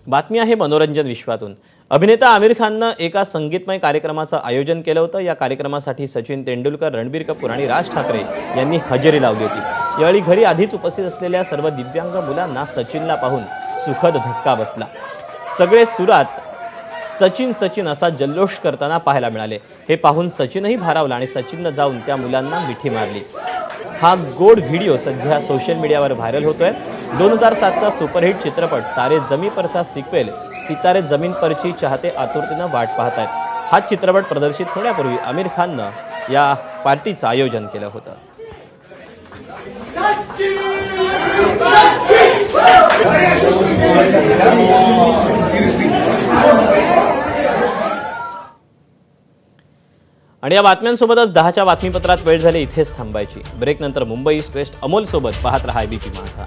बातमी आहे मनोरंजन विश्वातून। अभिनेता आमिर खाननं एका संगीतमय कार्यक्रमाचं आयोजन केलं होतं। या कार्यक्रमासाठी सचिन तेंडुलकर, रणबीर कपूर आणि राज ठाकरे यांनी हजेरी लावली होती। यावेळी घरी आधीच उपस्थित असलेल्या सर्व दिव्यांग मुलांना सचिनला पाहून सुखद धक्का बसला। सगळे सुरात सचिन सचिन असा जल्लोष करताना पाहायला मिळाले। हे पाहून सचिनही भारावला आणि सचिननं जाऊन त्या मुलांना मिठी मारली। हा गोड व्हिडिओ सध्या सोशल मीडियावर व्हायरल होतोय। 2007चा सुपरहिट चित्रपट तारे जमी परचा सिक्वेल सितारे जमीन परची चाहते आतुरतेनं वाट पाहत आहेत। हा चित्रपट प्रदर्शित होण्यापूर्वी आमिर खाननं या पार्टीचं आयोजन केलं होतं। आणि या बातम्यांसोबतच 10च्या बातमीपत्रात वेळ झाली इथेच थांबायची। ब्रेक नंतर मुंबई ईस्ट वेस्ट अमोल सोबत पाहत रहा एबीपी माझा।